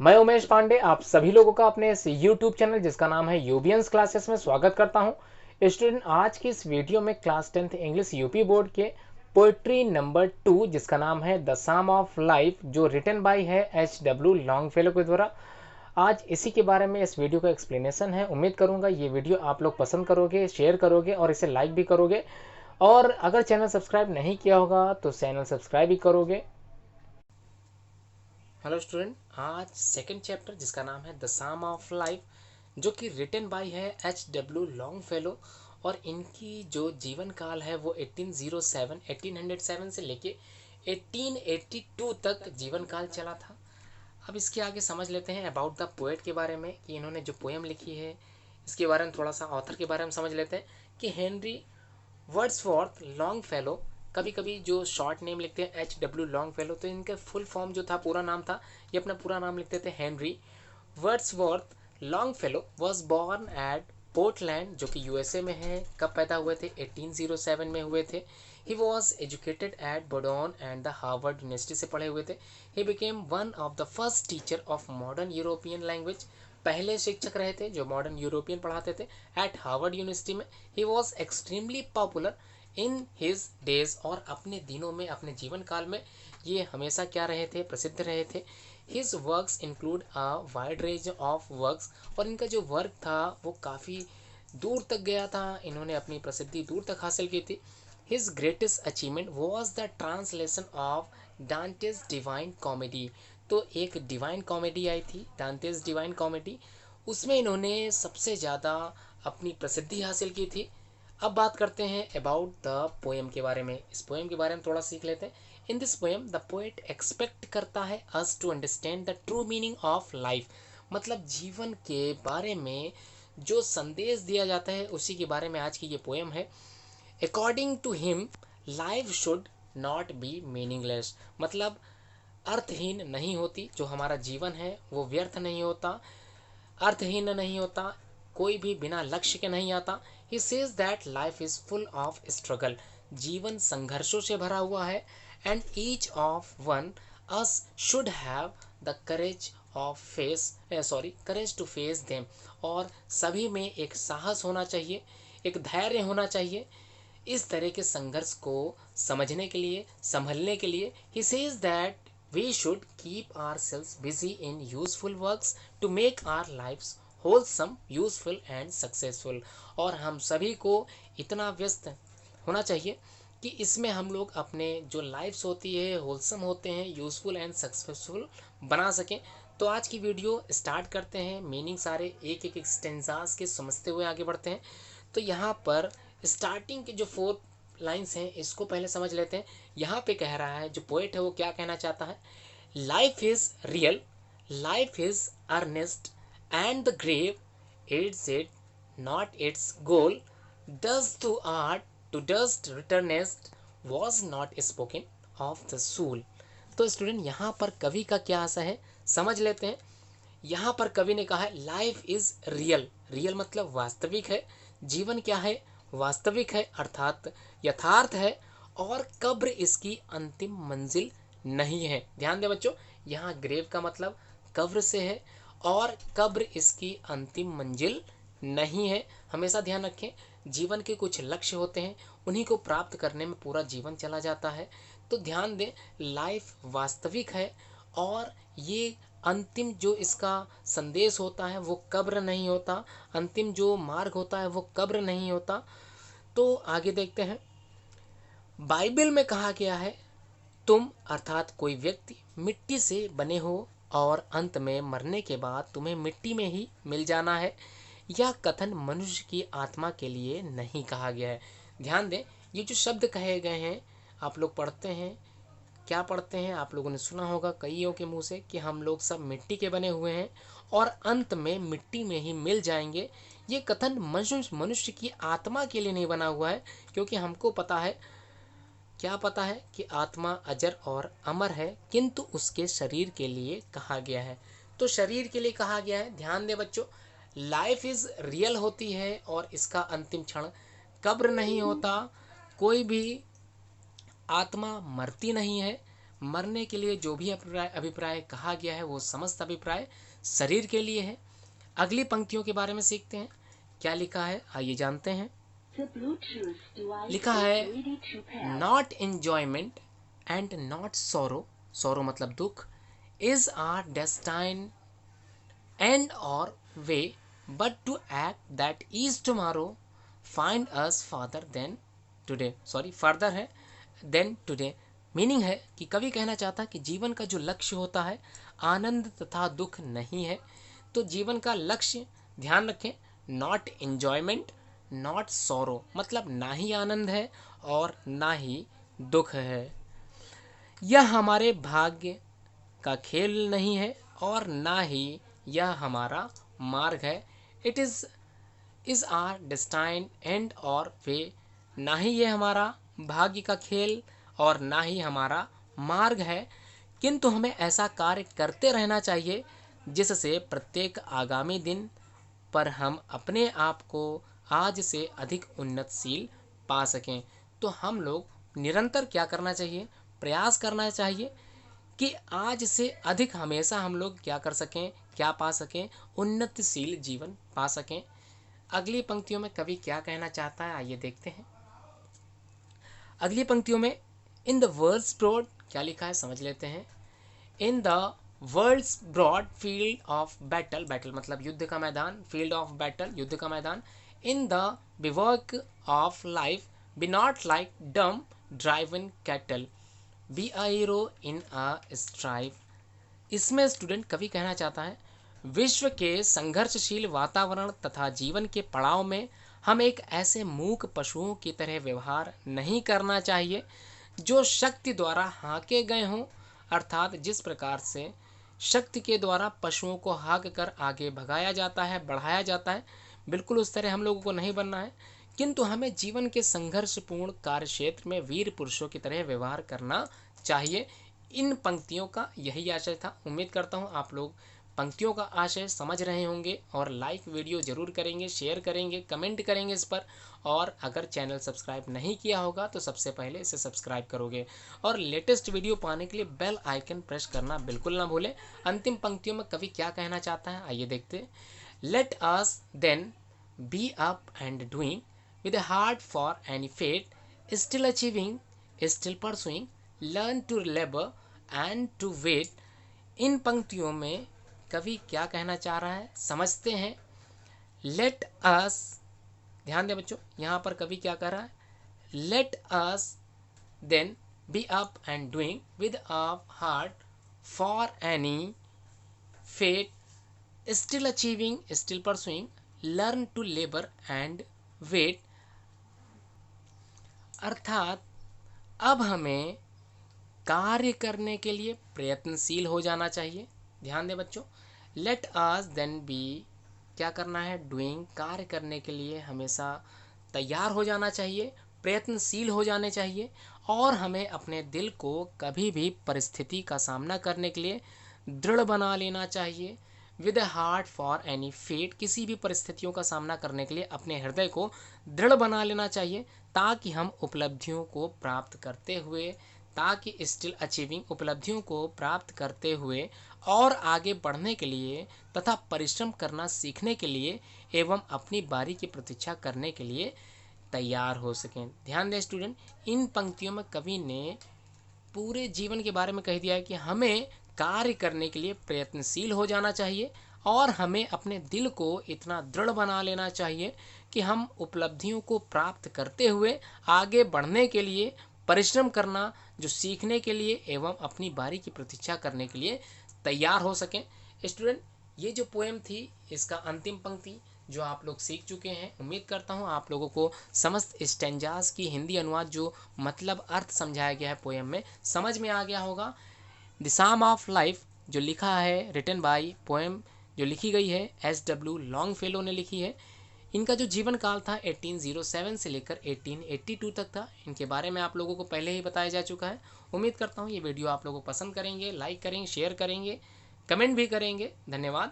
मैं उमेश पांडे आप सभी लोगों का अपने इस YouTube चैनल जिसका नाम है यूबियंस क्लासेस में स्वागत करता हूं। स्टूडेंट, आज की इस वीडियो में class 10th English UP board के पोएट्री नंबर 2 जिसका नाम है द साम ऑफ लाइफ, जो रिटन बाय है H.W. लॉन्गफेलो के द्वारा, आज इसी के बारे में इस वीडियो का एक्सप्लेनेशन है। उम्मीद करूंगा ये वीडियो आप लोग पसंद करोगे, शेयर करोगे और इसे लाइक भी करोगे। और अगर चैनल सब्सक्राइब नहीं किया होगा तो चैनल सब्सक्राइब भी करोगे। हेलो स्टूडेंट, आज सेकंड चैप्टर जिसका नाम है द साम ऑफ लाइफ, जो कि रिटन बाय है H.W. लॉन्गफेलो, और इनकी जो जीवन काल है वो 1807 से लेके 1882 तक जीवन काल चला था। अब इसके आगे समझ लेते हैं अबाउट द पोएट के बारे में, कि इन्होंने जो पोएम लिखी है इसके बारे में, थोड़ा सा ऑथर के बारे में समझ लेते हैं कि हेनरी वर्ड्सवर्थ लॉन्गफेलो। कभी कभी जो शॉर्ट नेम लिखते हैं H.W. लॉन्गफेलो, तो इनका फुल फॉर्म जो था, पूरा नाम था, ये अपना पूरा नाम लिखते थे Henry Wordsworth Longfellow was born at Portland, जो कि यूएसए में है। कब पैदा हुए थे? 1807 में हुए थे। He was educated at Bowdoin and the Harvard University से पढ़े हुए थे। He became one of the first teacher of modern European language, पहले शिक्षक रहे थे जो मॉडर्न यूरोपियन पढ़ाते थे एट हार्वर्ड यूनिवर्सिटी में। He was extremely popular in his days, और अपने दिनों में, अपने जीवन काल में ये हमेशा क्या रहे थे? प्रसिद्ध रहे थे। His works include a wide range of works, और इनका जो वर्क था वो काफ़ी दूर तक गया था, इन्होंने अपनी प्रसिद्धि दूर तक हासिल की थी। His greatest achievement was the translation of Dante's divine comedy. तो एक डिवाइन कॉमेडी आई थी, डांटेज डिवाइन कॉमेडी, उसमें इन्होंने सबसे ज़्यादा अपनी प्रसिद्धि हासिल की थी। अब बात करते हैं अबाउट द पोएम के बारे में। इस पोएम के बारे में थोड़ा सीख लेते हैं। In this poem the poet expect करता है us to understand the true meaning of life, मतलब जीवन के बारे में जो संदेश दिया जाता है उसी के बारे में आज की ये पोएम है। According to him life should not be meaningless, मतलब अर्थहीन नहीं होती। जो हमारा जीवन है वो व्यर्थ नहीं होता, अर्थहीन नहीं होता, कोई भी बिना लक्ष्य के नहीं आता। He says that life is full of struggle, जीवन संघर्षों से भरा हुआ है। And each of one us should have the courage of face courage to face them, और सभी में एक साहस होना चाहिए, एक धैर्य होना चाहिए इस तरह के संघर्ष को समझने के लिए, संभलने के लिए। ही says that we should keep ourselves busy in useful works to make our lives wholesome, useful and successful, और हम सभी को इतना व्यस्त होना चाहिए कि इसमें हम लोग अपने जो लाइफ्स होती है होलसम होते हैं, यूज़फुल एंड सक्सेसफुल बना सकें। तो आज की वीडियो स्टार्ट करते हैं। मीनिंग सारे एक एक स्टेंजास के समझते हुए आगे बढ़ते हैं। तो यहाँ पर स्टार्टिंग के जो 4 लाइन्स हैं इसको पहले समझ लेते हैं। यहाँ पे कह रहा है, जो पोएट है वो क्या कहना चाहता है? Life is real, life is earnest, and the grave it's it not its goal, dust to art to dust returnest was not spoken of the soul. तो स्टूडेंट, यहाँ पर कवि का क्या आशा है समझ लेते हैं। यहाँ पर कवि ने कहा है लाइफ इज रियल, रियल मतलब वास्तविक है। जीवन क्या है? वास्तविक है, अर्थात यथार्थ है। और कब्र इसकी अंतिम मंजिल नहीं है। ध्यान दें बच्चों, यहाँ ग्रेव का मतलब कब्र से है, और कब्र इसकी अंतिम मंजिल नहीं है। हमेशा ध्यान रखें, जीवन के कुछ लक्ष्य होते हैं, उन्हीं को प्राप्त करने में पूरा जीवन चला जाता है। तो ध्यान दें, लाइफ वास्तविक है, और ये अंतिम जो इसका संदेश होता है वो कब्र नहीं होता, अंतिम जो मार्ग होता है वो कब्र नहीं होता। तो आगे देखते हैं। बाइबल में कहा गया है, तुम अर्थात कोई व्यक्ति मिट्टी से बने हो और अंत में मरने के बाद तुम्हें मिट्टी में ही मिल जाना है। यह कथन मनुष्य की आत्मा के लिए नहीं कहा गया है। ध्यान दें, ये जो शब्द कहे गए हैं, आप लोग पढ़ते हैं, क्या पढ़ते हैं? आप लोगों ने सुना होगा कईयों के मुंह से कि हम लोग सब मिट्टी के बने हुए हैं और अंत में मिट्टी में ही मिल जाएंगे। ये कथन मनुष्य की आत्मा के लिए नहीं बना हुआ है, क्योंकि हमको पता है, क्या पता है कि आत्मा अजर और अमर है, किंतु उसके शरीर के लिए कहा गया है। तो शरीर के लिए कहा गया है। ध्यान दे बच्चों, लाइफ इज रियल होती है और इसका अंतिम क्षण कब्र नहीं होता। कोई भी आत्मा मरती नहीं है, मरने के लिए जो भी अभिप्राय कहा गया है वो समस्त अभिप्राय शरीर के लिए है। अगली पंक्तियों के बारे में सीखते हैं, क्या लिखा है आइए जानते हैं। लिखा है not enjoyment and not sorrow, sorrow मतलब दुख, इज आर डेस्टाइन एंड और way, but to act that is tomorrow find us father than today, sorry farther है देन टुडे। मीनिंग है कि कवि कहना चाहता है कि जीवन का जो लक्ष्य होता है आनंद तथा दुख नहीं है। तो जीवन का लक्ष्य ध्यान रखें, नॉट एंजॉयमेंट नॉट सॉरो, मतलब ना ही आनंद है और ना ही दुख है। यह हमारे भाग्य का खेल नहीं है और ना ही यह हमारा मार्ग है। It is our destine and और वे, ना ही ये हमारा भाग्य का खेल और ना ही हमारा मार्ग है, किंतु हमें ऐसा कार्य करते रहना चाहिए जिससे प्रत्येक आगामी दिन पर हम अपने आप को आज से अधिक उन्नतशील पा सकें। तो हम लोग निरंतर क्या करना चाहिए, प्रयास करना चाहिए कि आज से अधिक हमेशा हम लोग क्या कर सकें, क्या पा सकें, उन्नतिशील जीवन पा सकें। अगली पंक्तियों में कवि क्या कहना चाहता है आइए देखते हैं। अगली पंक्तियों में इन द वर्ल्ड्स ब्रॉड, क्या लिखा है समझ लेते हैं। In the world's broad field of battle, battle मतलब युद्ध का मैदान, फील्ड ऑफ बैटल युद्ध का मैदान, in the bivouac of life be not like dumb driven cattle, be a hero in a strife. इसमें स्टूडेंट कवि कहना चाहता है विश्व के संघर्षशील वातावरण तथा जीवन के पड़ाव में हम एक ऐसे मूक पशुओं की तरह व्यवहार नहीं करना चाहिए जो शक्ति द्वारा हाँके गए हों, अर्थात जिस प्रकार से शक्ति के द्वारा पशुओं को हाँक कर आगे भगाया जाता है, बढ़ाया जाता है, बिल्कुल उस तरह हम लोगों को नहीं बनना है, किंतु हमें जीवन के संघर्षपूर्ण कार्य क्षेत्र में वीर पुरुषों की तरह व्यवहार करना चाहिए। इन पंक्तियों का यही आशय था। उम्मीद करता हूँ आप लोग पंक्तियों का आशय समझ रहे होंगे और लाइक वीडियो जरूर करेंगे, शेयर करेंगे, कमेंट करेंगे इस पर, और अगर चैनल सब्सक्राइब नहीं किया होगा तो सबसे पहले इसे सब्सक्राइब करोगे और लेटेस्ट वीडियो पाने के लिए बेल आइकन प्रेस करना बिल्कुल ना भूलें। अंतिम पंक्तियों में कवि क्या कहना चाहता है आइए देखते। Let us then be up and doing with a heart for any fate, still achieving, still pursuing, learn to labor and to wait। इन पंक्तियों में कवि क्या कहना चाह रहा है समझते हैं। लेट अस, ध्यान दें बच्चों, यहाँ पर कवि क्या कह रहा है, let us then be up and doing with a heart for any fate, still achieving, still pursuing, learn to labour and wait. अर्थात अब हमें कार्य करने के लिए प्रयत्नशील हो जाना चाहिए। ध्यान दें बच्चों, लेट अस देन बी, क्या करना है, डूइंग, कार्य करने के लिए हमेशा तैयार हो जाना चाहिए, प्रयत्नशील हो जाने चाहिए, और हमें अपने दिल को कभी भी परिस्थिति का सामना करने के लिए दृढ़ बना लेना चाहिए। With a heart for any fate, किसी भी परिस्थितियों का सामना करने के लिए अपने हृदय को दृढ़ बना लेना चाहिए ताकि हम उपलब्धियों को प्राप्त करते हुए, ताकि स्टिल अचीविंग, उपलब्धियों को प्राप्त करते हुए और आगे बढ़ने के लिए तथा परिश्रम करना सीखने के लिए एवं अपनी बारी की प्रतीक्षा करने के लिए तैयार हो सकें। ध्यान दें स्टूडेंट, इन पंक्तियों में कवि ने पूरे जीवन के बारे में कह दिया है कि हमें कार्य करने के लिए प्रयत्नशील हो जाना चाहिए और हमें अपने दिल को इतना दृढ़ बना लेना चाहिए कि हम उपलब्धियों को प्राप्त करते हुए आगे बढ़ने के लिए परिश्रम करना, जो सीखने के लिए एवं अपनी बारी की प्रतीक्षा करने के लिए तैयार हो सकें। स्टूडेंट, ये जो पोएम थी इसका अंतिम पंक्ति जो आप लोग सीख चुके हैं, उम्मीद करता हूँ आप लोगों को समस्त स्टेंजास की हिंदी अनुवाद जो मतलब अर्थ समझाया गया है पोएम में समझ में आ गया होगा। द साम ऑफ लाइफ जो लिखा है, रिटन बाय, पोएम जो लिखी गई है SW लॉन्गफेलो ने लिखी है। इनका जो जीवन काल था 1807 से लेकर 1882 तक था। इनके बारे में आप लोगों को पहले ही बताया जा चुका है। उम्मीद करता हूँ ये वीडियो आप लोगों को पसंद करेंगे, लाइक करेंगे, शेयर करेंगे, कमेंट भी करेंगे। धन्यवाद।